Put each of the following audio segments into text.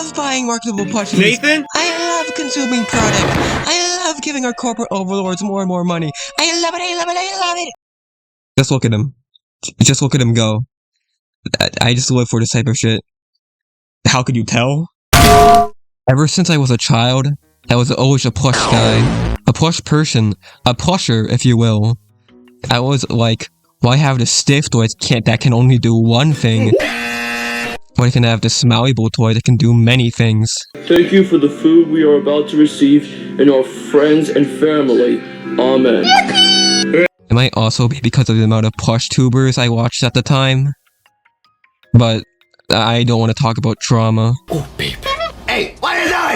love buying marketable plushies. Nathan? I love consuming product. I love giving our corporate overlords more and more money. I love it, I love it, I love it! Just look at him. Just look at him go. I just live for this type of shit. How could you tell? Ever since I was a child, I was always a plush guy. A plush person. A plusher, if you will. I was like, why have the stiff toy that can only do one thing? Why can I have this malleable toy that can do many things? Thank you for the food we are about to receive and our friends and family. Amen. It might also be because of the amount of plush tubers I watched at the time. But I don't want to talk about trauma. Oh, baby. Hey, what is I?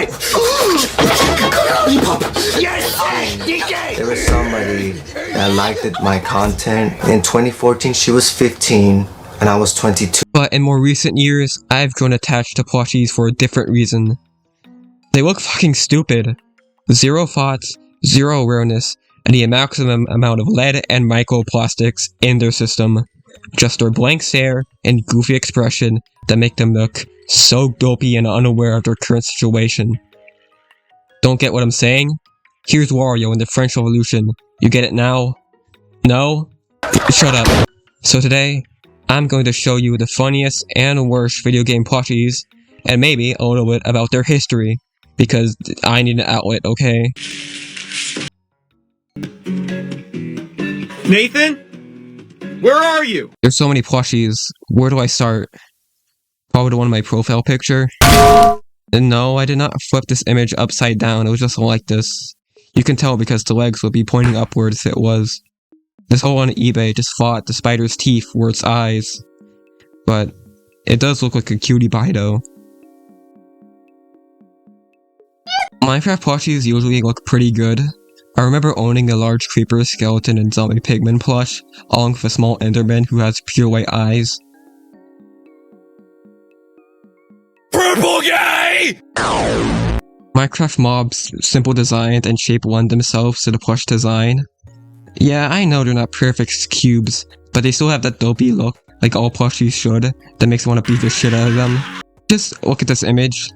Yes, DJ! There was somebody that liked my content. In 2014, she was 15, and I was 22. But in more recent years, I've grown attached to plushies for a different reason. They look fucking stupid. Zero thoughts, zero awareness, and the maximum amount of lead and microplastics in their system. Just their blank stare and goofy expression that make them look so dopey and unaware of their current situation. Don't get what I'm saying? Here's Wario in the French Revolution. You get it now? No? Shut up. So today, I'm going to show you the funniest and worst video game plushies, and maybe a little bit about their history, because I need an outlet, okay? Nathan? Where are you? There's so many plushies. Where do I start? Probably the one in my profile picture. And no, I did not flip this image upside down. It was just like this. You can tell because the legs would be pointing upwards if it was. This whole on eBay just thought the spider's teeth were its eyes. But it does look like a cutie pie though. Minecraft plushies usually look pretty good. I remember owning a large creeper, skeleton, and zombie Pikmin plush, along with a small enderman who has pure white eyes. Purple guy! Minecraft mobs, simple designed and shape lend themselves to the plush design. Yeah, I know they're not perfect cubes, but they still have that dopey look, like all plushies should, that makes me want to beat the shit out of them. Just look at this image.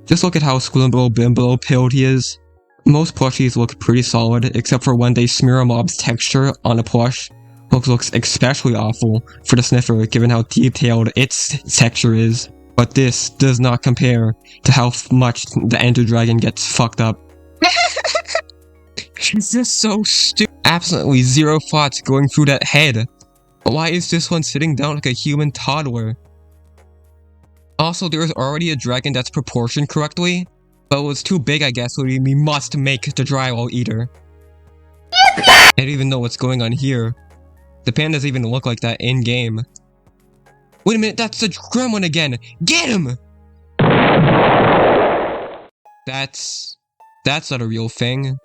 Just look at how Squimble Bimbo pilled he is. Most plushies look pretty solid, except for when they smear a mob's texture on a plush, which looks especially awful for the sniffer given how detailed its texture is. But this does not compare to how much the Ender Dragon gets fucked up. She's just so stupid. Absolutely zero thoughts going through that head. Why is this one sitting down like a human toddler? Also, there is already a dragon that's proportioned correctly, but it was too big, I guess, so we must make the drywall eater. I don't even know what's going on here. The pan doesn't even look like that in-game. Wait a minute, that's the gremlin again! Get him! That's not a real thing.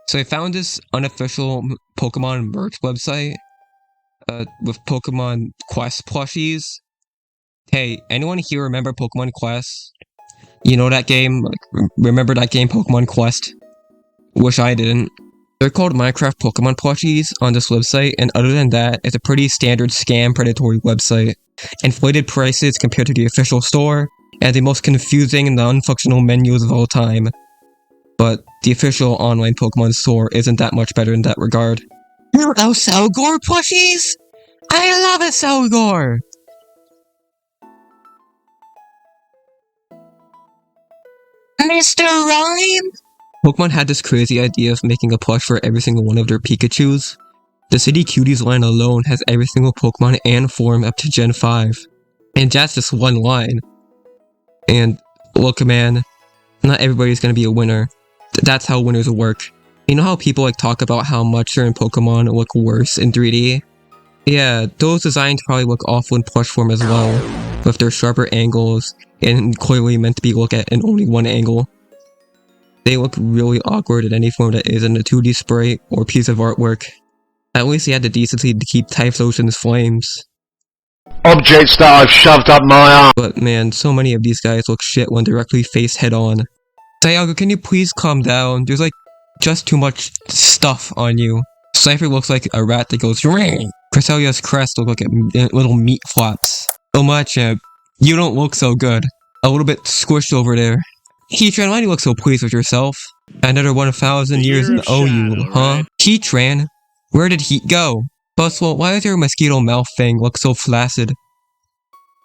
So I found this unofficial Pokemon merch website, with Pokemon Quest plushies. Hey, anyone here remember Pokemon Quest? You know that game? Like, remember that game, Pokemon Quest? Wish I didn't. They're called Minecraft Pokemon Plushies on this website, and other than that, it's a pretty standard scam predatory website. Inflated prices compared to the official store, and the most confusing and non-functional menus of all time. But the official online Pokemon store isn't that much better in that regard. Hello, Selgor plushies! I love a Selgor! Mr. Rhyme? Pokemon had this crazy idea of making a plush for every single one of their Pikachus. The City Cuties line alone has every single Pokemon and form up to Gen 5. And that's just one line. And look man, not everybody's gonna be a winner. That's how winners work. You know how people like talk about how much certain Pokemon look worse in 3D? Yeah, those designs probably look awful in plush form as well, with their sharper angles and clearly meant to be looked at in only one angle. They look really awkward in any form that isn't a 2D sprite or piece of artwork. At least they had the decency to keep Typhus Ocean's flames. Objects that I've shoved up my arm. But man, so many of these guys look shit when directly face head on. Dialga, can you please calm down? There's like just too much stuff on you. Cypher looks like a rat that goes ring. Cresselia's crest looks like little meat flops. Oh my champ, you don't look so good. a little bit squished over there. Heatran, why do you look so pleased with yourself? Another 1,000 years in OU, huh? Right? Heatran, where did Heat go? Buswell, why does your mosquito mouth thing look so flaccid?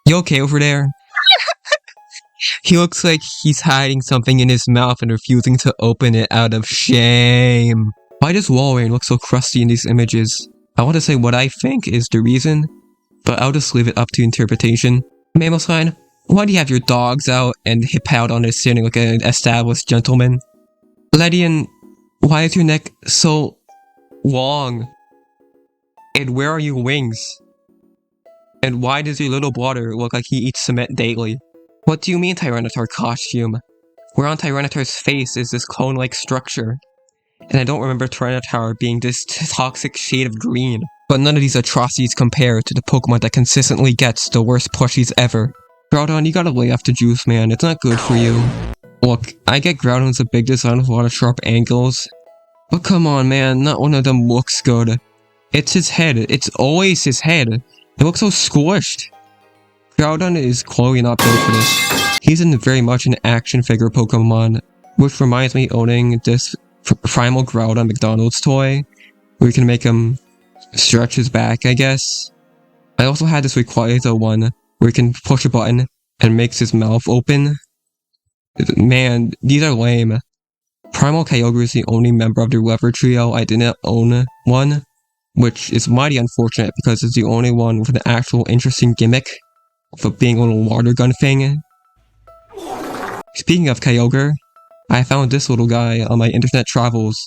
You okay over there? He looks like he's hiding something in his mouth and refusing to open it out of shame. Why does Walrein look so crusty in these images? I want to say what I think is the reason, but I'll just leave it up to interpretation. Mammothine, why do you have your dogs out and hip out on it sitting like an established gentleman? Ledian, why is your neck so long? And where are your wings? And why does your little brother look like he eats cement daily? What do you mean Tyranitar costume? Where on Tyranitar's face is this clone-like structure? And I don't remember Tyranitar being this toxic shade of green. But none of these atrocities compare to the Pokemon that consistently gets the worst plushies ever. Groudon, you gotta lay off the juice, man. It's not good for you. Look, I get Groudon's a big design with a lot of sharp angles. But come on, man. Not one of them looks good. It's his head. It's always his head. It looks so squished. Groudon is clearly not built for this. He's very much an action figure Pokemon, which reminds me owning this Primal Groudon McDonald's toy, where you can make him stretch his back, I guess. I also had this Rayquaza one, where you can push a button and makes his mouth open. Man, these are lame. Primal Kyogre is the only member of the Lever Trio I didn't own one, which is mighty unfortunate because it's the only one with an actual interesting gimmick for being a little water gun thing. Speaking of Kyogre, I found this little guy on my internet travels.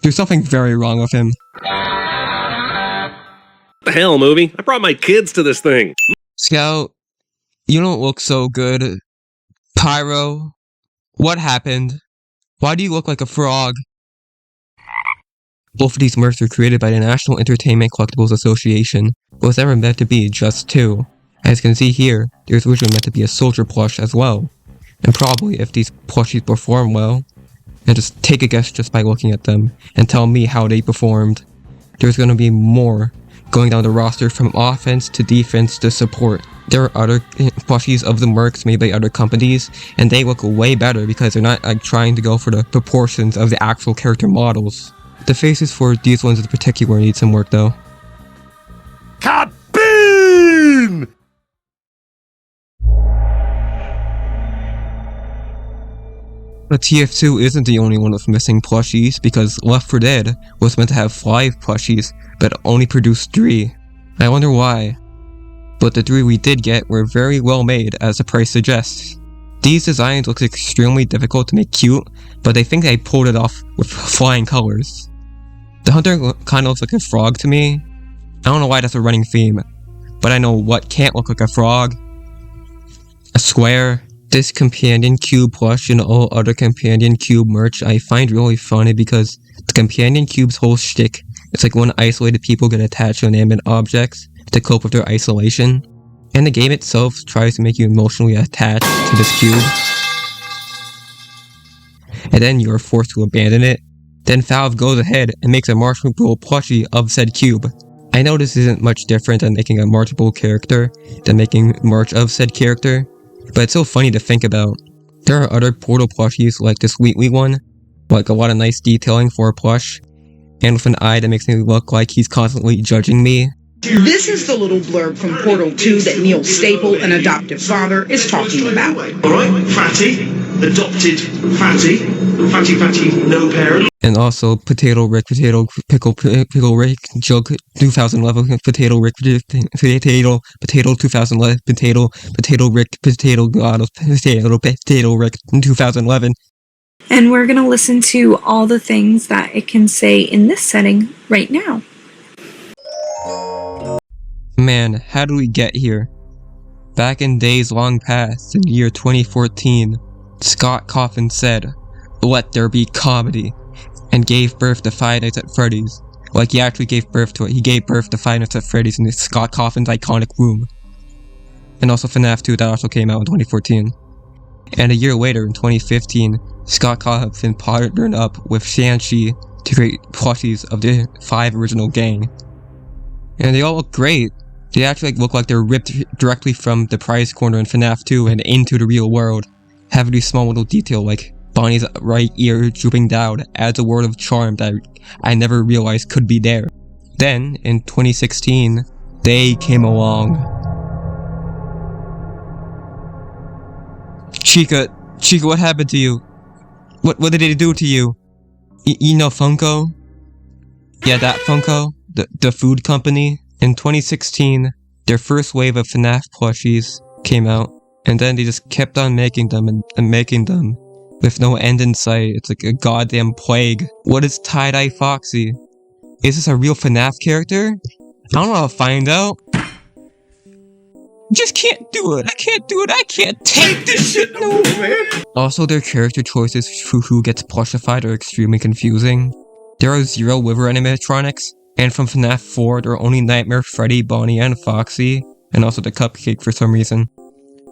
There's something very wrong with him. The hell, movie? I brought my kids to this thing. Scout, you don't look so good. Pyro, what happened? Why do you look like a frog? Both of these mercs were created by the National Entertainment Collectibles Association, but was never meant to be just two. As you can see here, there's originally meant to be a soldier plush as well. And probably if these plushies perform well, and just take a guess just by looking at them, and tell me how they performed, there's gonna be more going down the roster from offense to defense to support. There are other plushies of the mercs made by other companies, and they look way better because they're not trying to go for the proportions of the actual character models. The faces for these ones in particular need some work though. Kaboom! But TF2 isn't the only one with missing plushies, because Left 4 Dead was meant to have 5 plushies, but only produced 3. I wonder why. But the 3 we did get were very well made, as the price suggests. These designs look extremely difficult to make cute, but they think they pulled it off with flying colors. The hunter kinda looks like a frog to me. I don't know why that's a running theme, but I know what can't look like a frog. A square. This Companion Cube plush and all other Companion Cube merch I find really funny because the Companion Cube's whole shtick is like when isolated people get attached to inanimate objects to cope with their isolation. And the game itself tries to make you emotionally attached to this cube. And then you are forced to abandon it. Then Valve goes ahead and makes a marketable plushie of said cube. I know this isn't much different than making a marketable character than making merch of said character, but it's so funny to think about. There are other Portal plushies like this Wheatley one, like a lot of nice detailing for a plush, and with an eye that makes me look like he's constantly judging me. This is the little blurb from Portal 2 that Neil Staple, an adoptive father, is talking about. Alright, Fatty, adopted Fatty, no parent. And also Potato Rick, Pickle Rick, Joke 2011, Potato Rick, Potato 2011, Potato Rick, Potato Rick 2011. And we're going to listen to all the things that it can say in this setting right now. Man, how did we get here? Back in days long past, in the year 2014, Scott Cawthon said, "Let there be comedy," and gave birth to Five Nights at Freddy's. Like he actually gave birth to it. He gave birth to Five Nights at Freddy's in Scott Cawthon's iconic room. And also FNAF 2 that also came out in 2014. And a year later, in 2015, Scott Cawthon partnered up with Shanxi to create plushies of the 5 original gang. And they all look great. They actually look like they're ripped directly from the prize corner in FNAF 2 and into the real world. Having these small little detail like Bonnie's right ear drooping down adds a word of charm that I never realized could be there. Then, in 2016, they came along. Chica, what happened to you? What did they do to you? You know Funko? Yeah, that Funko, the food company. In 2016, their first wave of FNAF plushies came out, and then they just kept on making them and making them, with no end in sight. It's like a goddamn plague. What is Tie-Dye Foxy? Is this a real FNAF character? I don't know how to find out. Just can't do it. I can't do it. I can't take this shit no more, man. Also, their character choices for who gets plushified are extremely confusing. There are 0 Wiver animatronics, and from FNAF 4, there are only Nightmare, Freddy, Bonnie, and Foxy, and also the Cupcake for some reason.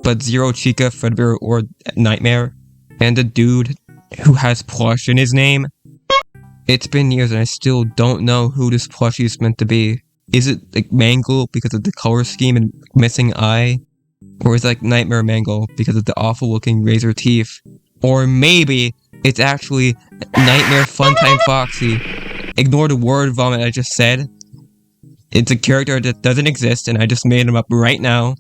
But 0 Chica, Fredbear, or Nightmare, and the dude who has Plush in his name. It's been years and I still don't know who this plushie is meant to be. Is it like Mangle because of the color scheme and missing eye? Or is it like Nightmare Mangle because of the awful looking razor teeth? Or maybe it's actually Nightmare Funtime Foxy. Ignore the word vomit I just said. It's a character that doesn't exist and I just made him up right now.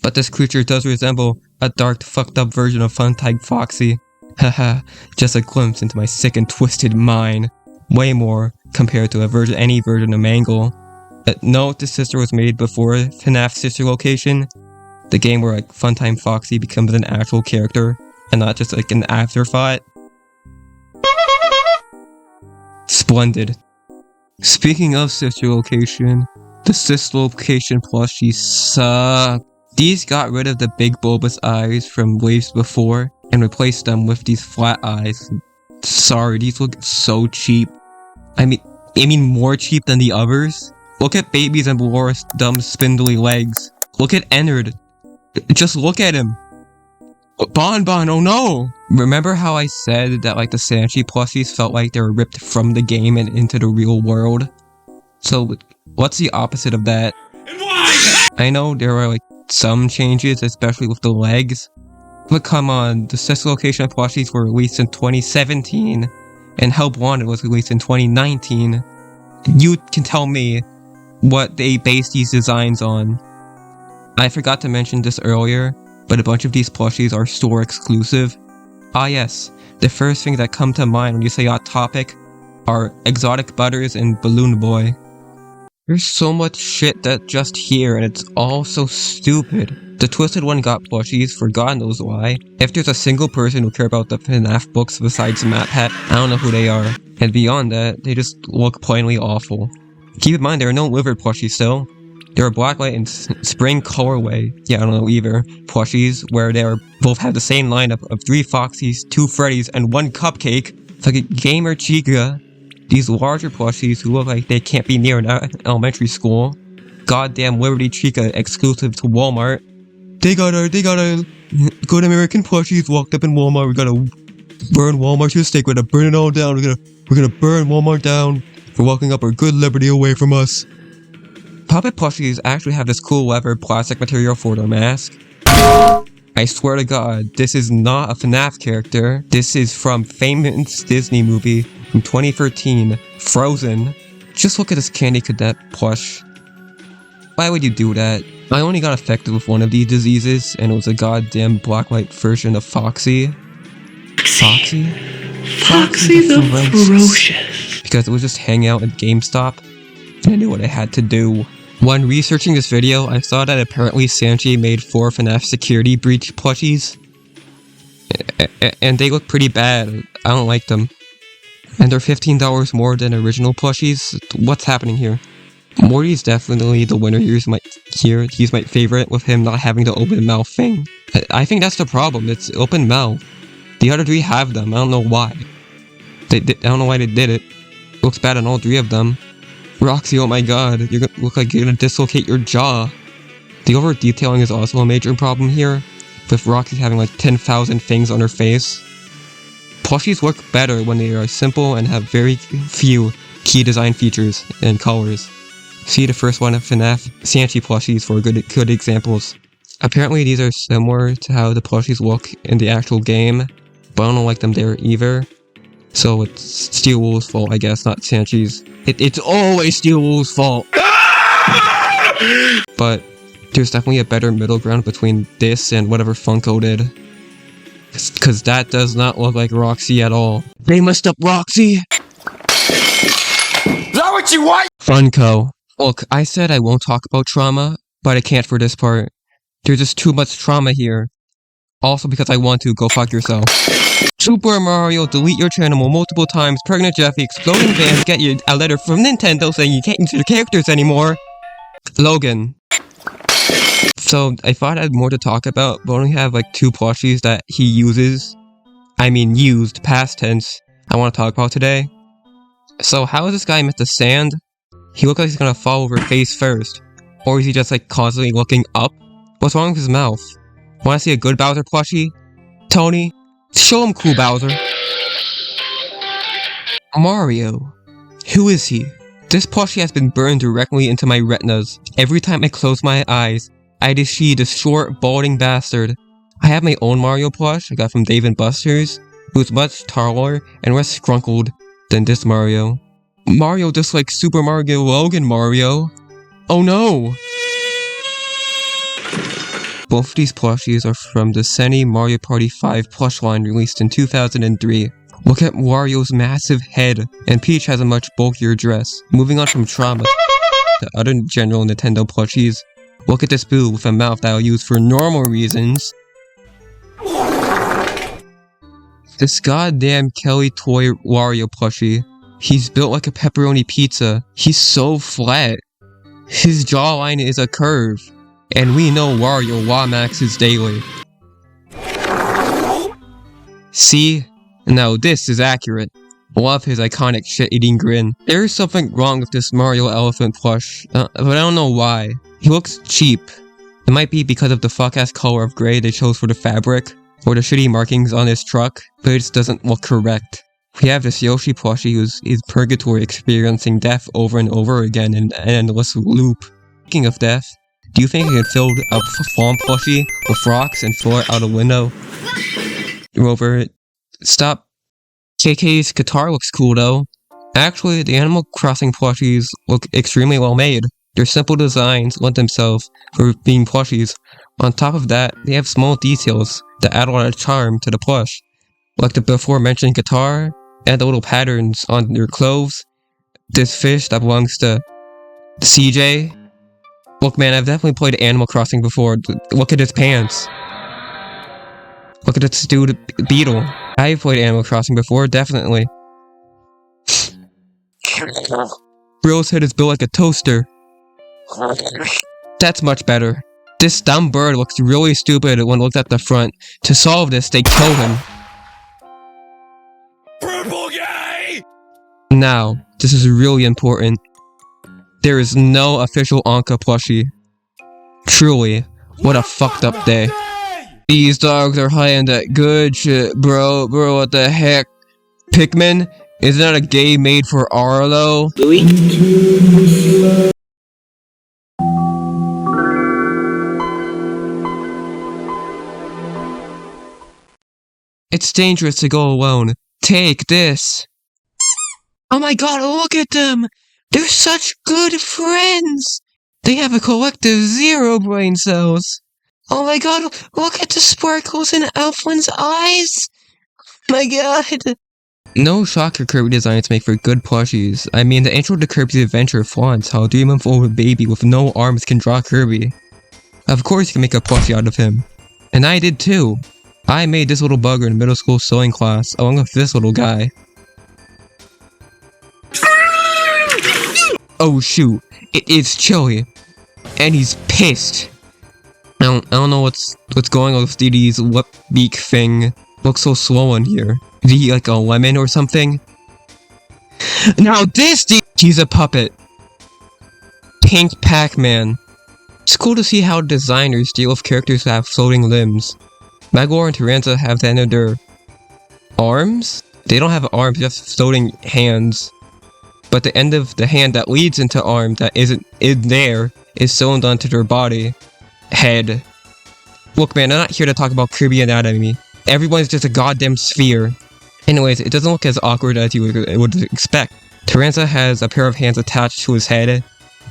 But this creature does resemble a dark, fucked up version of Funtime Foxy. Haha, just a glimpse into my sick and twisted mind. Way more compared to any version of Mangle. Note the sister was made before FNAF Sister Location, the game where like Funtime Foxy becomes an actual character and not just like an afterthought. Splendid. Speaking of Sister Location, the Sister Location plushies suck. These got rid of the big bulbous eyes from waves before and replaced them with these flat eyes. Sorry, these look so cheap. I mean more cheap than the others. Look at Baby's and Laura's dumb spindly legs. Look at Ennard. Just look at him. Bon, oh no! Remember how I said that like the Sanchi plushies felt like they were ripped from the game and into the real world? So what's the opposite of that? And why? I know there are like some changes, especially with the legs. But come on, the Sister Location plushies were released in 2017, and Help Wanted was released in 2019. You can tell me what they base these designs on. I forgot to mention this earlier, but a bunch of these plushies are store exclusive. Ah yes, the first thing that come to mind when you say Hot Topic are Exotic Butters and Balloon Boy. There's so much shit that just here and it's all so stupid. The Twisted One got plushies for God knows why. If there's a single person who care about the FNAF books besides MatPat, I don't know who they are. And beyond that, they just look plainly awful. Keep in mind there are no livered plushies still. There are Blacklight and Spring Colorway, yeah I don't know either, plushies where they both have the same lineup of 3 Foxies, 2 Freddys, and 1 Cupcake. It's like a Gamer Chica. These larger plushies who look like they can't be near an elementary school. Goddamn Liberty Chica exclusive to Walmart. They gotta good American plushies walked up in Walmart. We gotta burn Walmart to the stake. We're gonna burn it all down. We're gonna burn Walmart down for walking up our good liberty away from us. Puppet plushies actually have this cool leather plastic material for their mask. I swear to God, this is not a FNAF character. This is from famous Disney movie from 2013, Frozen. Just look at this Candy Cadet plush. Why would you do that? I only got affected with one of these diseases, and it was a goddamn Blacklight version of Foxy. Foxy the Ferocious. Because it was just hanging out at GameStop, and I knew what I had to do. When researching this video, I saw that apparently Sanchi made 4 FNAF security breach plushies. And they look pretty bad. I don't like them. And they're $15 more than original plushies. What's happening here? Morty's definitely the winner here. He's my favorite, with him not having the open mouth thing. I think that's the problem. It's open mouth. The other 3 have them. I don't know why. I don't know why they did it. Looks bad on all 3 of them. Roxy, oh my god, you're gonna look like you're gonna dislocate your jaw. The over detailing is also a major problem here, with Roxy having like 10,000 things on her face. Plushies work better when they are simple and have very few key design features and colors. See the first one of FNAF Sanchi plushies for good examples. Apparently these are similar to how the plushies look in the actual game, but I don't like them there either. So it's Steel Wool's fault, I guess, not Sanchi's. It's always Steel Wool's fault! But there's definitely a better middle ground between this and whatever Funko did. Cause that does not look like Roxy at all. They messed up Roxy! Is that what you want? Funko. Look, I said I won't talk about trauma, but I can't for this part. There's just too much trauma here. Also because I want to, go fuck yourself. Super Mario, delete your channel multiple times, Pregnant Jeffy, exploding fans, get you a letter from Nintendo saying you can't use your characters anymore. Logan. So, I thought I had more to talk about, but I only have like 2 plushies that he uses. I mean used, past tense, I want to talk about today. So, how is this guy meant to stand? He looks like he's gonna fall over face first. Or is he just like constantly looking up? What's wrong with his mouth? Wanna see a good Bowser plushie? Tony? Show him cool Bowser. Mario. Who is he? This plushie has been burned directly into my retinas. Every time I close my eyes, I just see this short, balding bastard. I have my own Mario plush I got from Dave & Buster's, who's much taller and less scrunkled than this Mario. Mario just like Super Mario Logan Mario. Oh no! Both of these plushies are from the Senni Mario Party 5 plush line released in 2003. Look at Wario's massive head, and Peach has a much bulkier dress. Moving on from trauma to other general Nintendo plushies, look at this boo with a mouth that I'll use for normal reasons. This goddamn Kelly Toy Wario plushie. He's built like a pepperoni pizza. He's so flat. His jawline is a curve. And we know Wario Wamaxes daily. See? Now this is accurate. Love his iconic shit-eating grin. There is something wrong with this Mario Elephant plush, but I don't know why. He looks cheap. It might be because of the fuck-ass color of gray they chose for the fabric, or the shitty markings on his truck, but it just doesn't look correct. We have this Yoshi plushie who's in purgatory experiencing death over and over again in an endless loop. Speaking of death, do you think I could fill a fawn plushie with rocks and throw it out a window? Rover, stop. KK's guitar looks cool though. Actually, the Animal Crossing plushies look extremely well made. Their simple designs lend themselves for being plushies. On top of that, they have small details that add a lot of charm to the plush. Like the before mentioned guitar, and the little patterns on their clothes. This fish that belongs to CJ. Look man, I've definitely played Animal Crossing before. Look at his pants. Look at this dude, Beetle. I've played Animal Crossing before, definitely. Bro's head is built like a toaster. That's much better. This dumb bird looks really stupid when looked at the front. To solve this, they kill him. Purple guy! Now, this is really important. There is no official Anka plushie. Truly, what a fucked up day. These dogs are high on that good shit, bro. Bro, what the heck? Pikmin? Isn't that a game made for Arlo? It's dangerous to go alone. Take this. Oh my god, look at them! They're such good friends! They have a collective 0 brain cells. Oh my god, look at the sparkles in Elflin's eyes! Oh my god. No shocker Kirby designs make for good plushies. I mean, the intro to Kirby's Adventure flaunts how a 3-month-old baby with no arms can draw Kirby. Of course you can make a plushie out of him. And I did too. I made this little bugger in middle school sewing class, along with this little guy. Oh shoot, it is chilly. And he's pissed. I don't know what's going on with DD's lip beak thing. Looks so slow in here. Did he eat like a lemon or something? Now this he's a puppet. Pink Pac-Man. It's cool to see how designers deal with characters that have floating limbs. Majora and Taranza have the end of their arms? They don't have arms, just floating hands. but the end of the hand that leads into arm that isn't in there is sewn onto their body. Head. Look man, I'm not here to talk about Kirby anatomy. Everyone's just a goddamn sphere. Anyways, it doesn't look as awkward as you would expect. Taranza has a pair of hands attached to his head,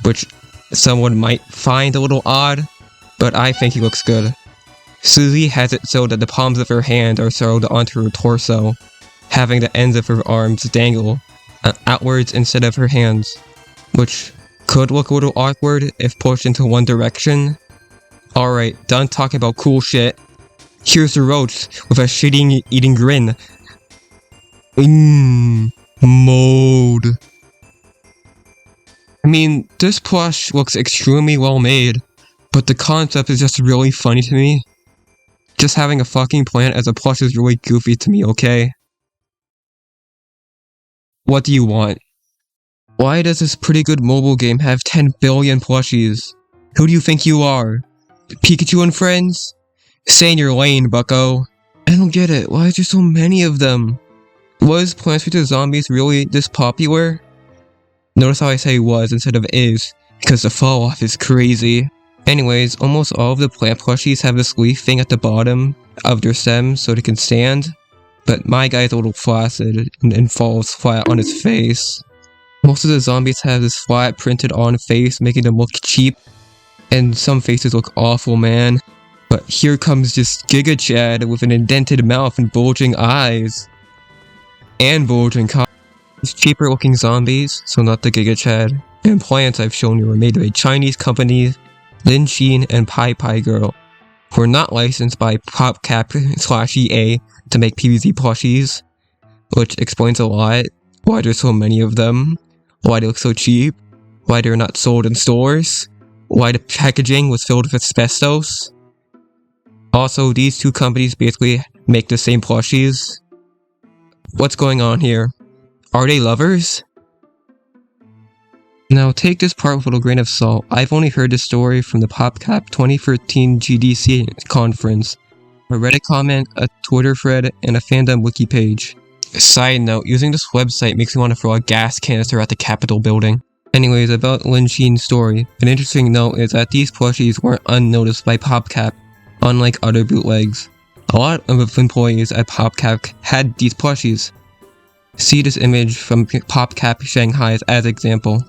which someone might find a little odd, but I think he looks good. Suzy has it so that the palms of her hand are sewed onto her torso, having the ends of her arms dangle outwards instead of her hands, which could look a little awkward if pushed into one direction. Alright, done talking about cool shit. Here's the roach with a shit-eating grin. Mode. I mean, this plush looks extremely well made, but the concept is just really funny to me. Just having a fucking plant as a plush is really goofy to me, okay? What do you want? Why does this pretty good mobile game have 10 billion plushies? Who do you think you are? Pikachu and friends? Stay in your lane, bucko. I don't get it, why is there so many of them? Was Plants vs. Zombies really this popular? Notice how I say was instead of is, because the fall off is crazy. Anyways, almost all of the plant plushies have this leaf thing at the bottom of their stems so they can stand, but my guy's a little flaccid and falls flat on his face. Most of the zombies have this flat printed on face, making them look cheap, and some faces look awful, man. But here comes just Giga Chad with an indented mouth and bulging eyes. And bulging These cheaper looking zombies, so not the Giga Chad, and plants I've shown you were made by Chinese companies Lin Sheen and Pi Girl, who are not licensed by PopCap/EA to make PvZ plushies, which explains a lot, why there's so many of them, why they look so cheap, why they're not sold in stores, why the packaging was filled with asbestos. Also, these two companies basically make the same plushies. What's going on here? Are they lovers? Now take this part with a little grain of salt. I've only heard this story from the PopCap 2013 GDC conference, a Reddit comment, a Twitter thread, and a fandom wiki page. Side note, using this website makes me want to throw a gas canister at the Capitol building. Anyways, about Lin Sheen's story, an interesting note is that these plushies weren't unnoticed by PopCap, unlike other bootlegs. A lot of employees at PopCap had these plushies. See this image from PopCap Shanghai as example.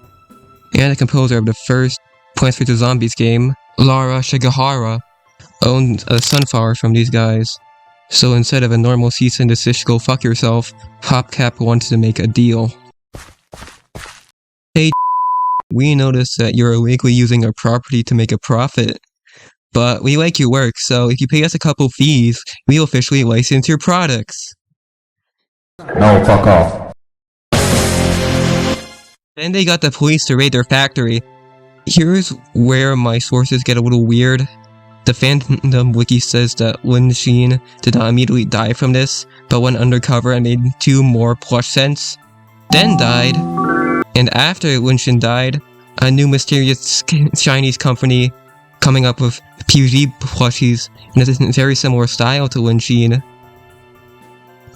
And the composer of the first Plants vs. Zombies game, Lara Shigahara, owned a sunflower from these guys. So instead of a normal cease and desist go fuck yourself, PopCap wanted to make a deal. Hey, we noticed that you're illegally using our property to make a profit. But we like your work, so if you pay us a couple fees, we'll officially license your products. No, fuck off. Then they got the police to raid their factory. Here's where my sources get a little weird. The fandom wiki says that Lin Sheen did not immediately die from this, but went undercover and made 2 more plush scents, then died. And after Lin Sheen died, a new mysterious Chinese company coming up with PvZ plushies in a very similar style to Lin Sheen.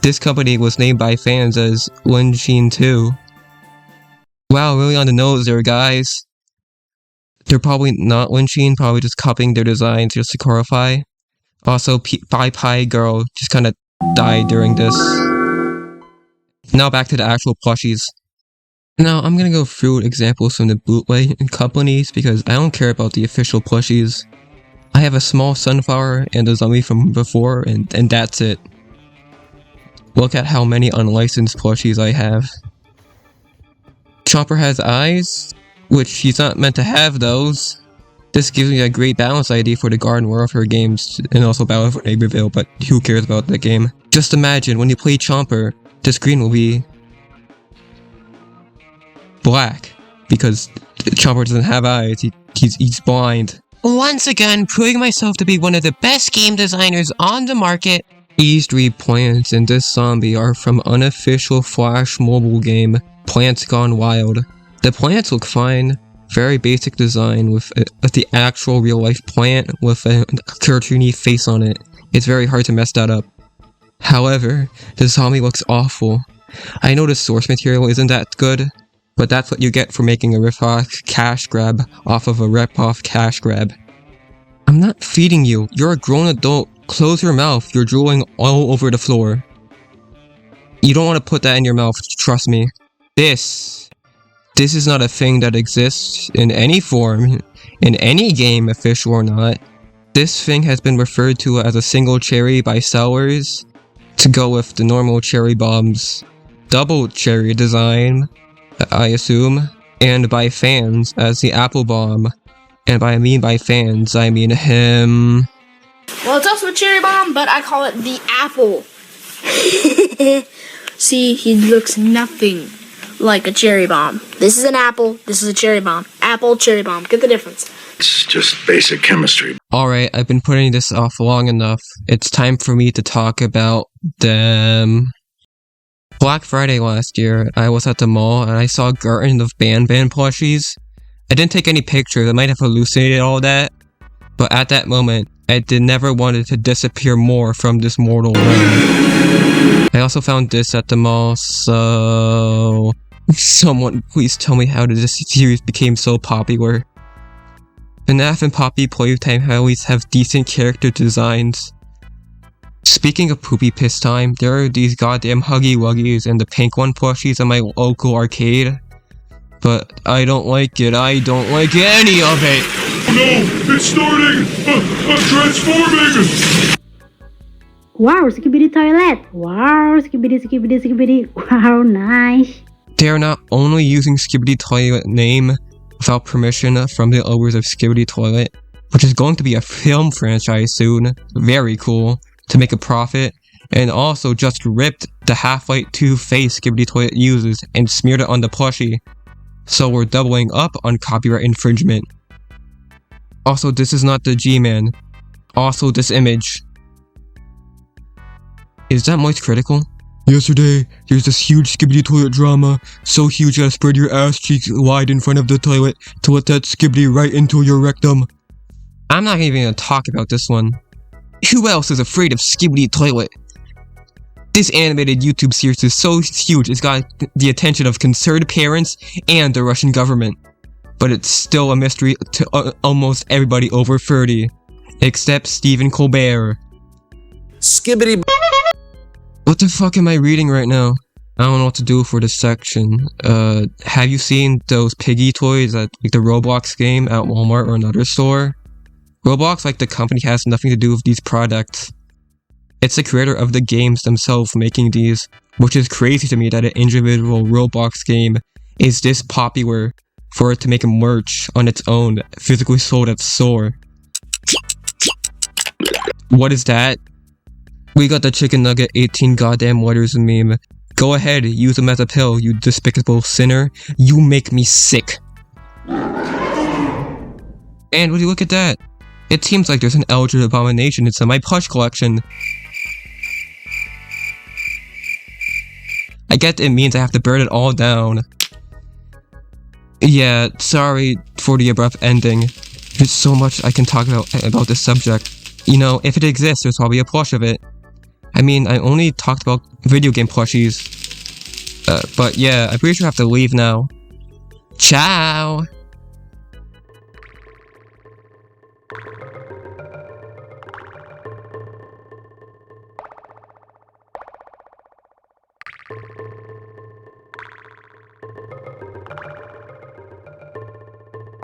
This company was named by fans as Lin Sheen 2. Wow, really on the nose there, guys. They're probably not Lin Sheen, probably just copying their designs just to clarify. Also, Pi Girl just kinda died during this. Now back to the actual plushies. Now, I'm gonna go through examples from the bootleg companies because I don't care about the official plushies. I have a small sunflower and a zombie from before, and that's it. Look at how many unlicensed plushies I have. Chomper has eyes, which he's not meant to have those. This gives me a great balance idea for the Garden Warfare games, and also Battle for Neighborville, but who cares about that game? Just imagine, when you play Chomper, the screen will be black, because Chomper doesn't have eyes, he's blind. Once again, proving myself to be one of the best game designers on the market. These 3 plants and this zombie are from unofficial Flash mobile game, Plants Gone Wild. The plants look fine, very basic design with the actual real life plant with a cartoony face on it. It's very hard to mess that up. However, the zombie looks awful. I know the source material isn't that good, But that's what you get for making a rip-off cash grab off of a rip-off cash grab. I'm not feeding you. You're a grown adult. Close your mouth. You're drooling all over the floor. You don't want to put that in your mouth, trust me. This is not a thing that exists in any form, in any game, official or not. This thing has been referred to as a single cherry by sellers, to go with the normal cherry bombs double cherry design, I assume, and by fans as the apple bomb. And by fans, I mean him. Well, it's also a cherry bomb, but I call it the apple. See, he looks nothing like a cherry bomb. This is an apple, this is a cherry bomb. Apple, cherry bomb. Get the difference. It's just basic chemistry. Alright, I've been putting this off long enough. It's time for me to talk about them. Black Friday last year, I was at the mall and I saw a garden of Ban plushies. I didn't take any pictures, I might have hallucinated all that. But at that moment, I never wanted to disappear more from this mortal realm. I also found this at the mall, so... Someone please tell me how this series became so popular. FNAF and Poppy Playtime always have decent character designs. Speaking of poopy piss time, there are these goddamn Huggy Wuggies and the pink one plushies at my local arcade. But I don't like it, I don't like any of it! No! It's starting! I'm transforming! Wow, skibidi toilet! Wow, skibidi. Wow, nice! They are not only using Skibidi Toilet name without permission from the owners of Skibidi Toilet, which is going to be a film franchise soon, very cool, to make a profit, and also just ripped the Half-Life 2 face Skibidi Toilet uses and smeared it on the plushie. So we're doubling up on copyright infringement. Also, this is not the G-Man. Also, this image. Is that Moist Critical? Yesterday, there's this huge Skibidi Toilet drama. So huge you gotta spread your ass cheeks wide in front of the toilet to let that Skibidi right into your rectum. I'm not even gonna talk about this one. Who else is afraid of Skibidi Toilet? This animated YouTube series is so huge it's got the attention of concerned parents and the Russian government. But it's still a mystery to almost everybody over 30. Except Stephen Colbert. Skibbity. What the fuck am I reading right now? I don't know what to do for this section. Have you seen those piggy toys at like the Roblox game at Walmart or another store? Roblox, like the company, has nothing to do with these products. It's the creator of the games themselves making these, which is crazy to me that an individual Roblox game is this popular for it to make a merch on its own, physically sold at store. What is that? We got the chicken nugget 18 goddamn letters meme. Go ahead, use them as a pill, you despicable sinner. You make me sick. And would you look at that? It seems like there's an Eldritch Abomination inside my plush collection. I get it means I have to burn it all down. Yeah, sorry for the abrupt ending. There's so much I can talk about this subject. You know, if it exists, there's probably a plush of it. I mean, I only talked about video game plushies. But yeah, I'm pretty sure I have to leave now. Ciao!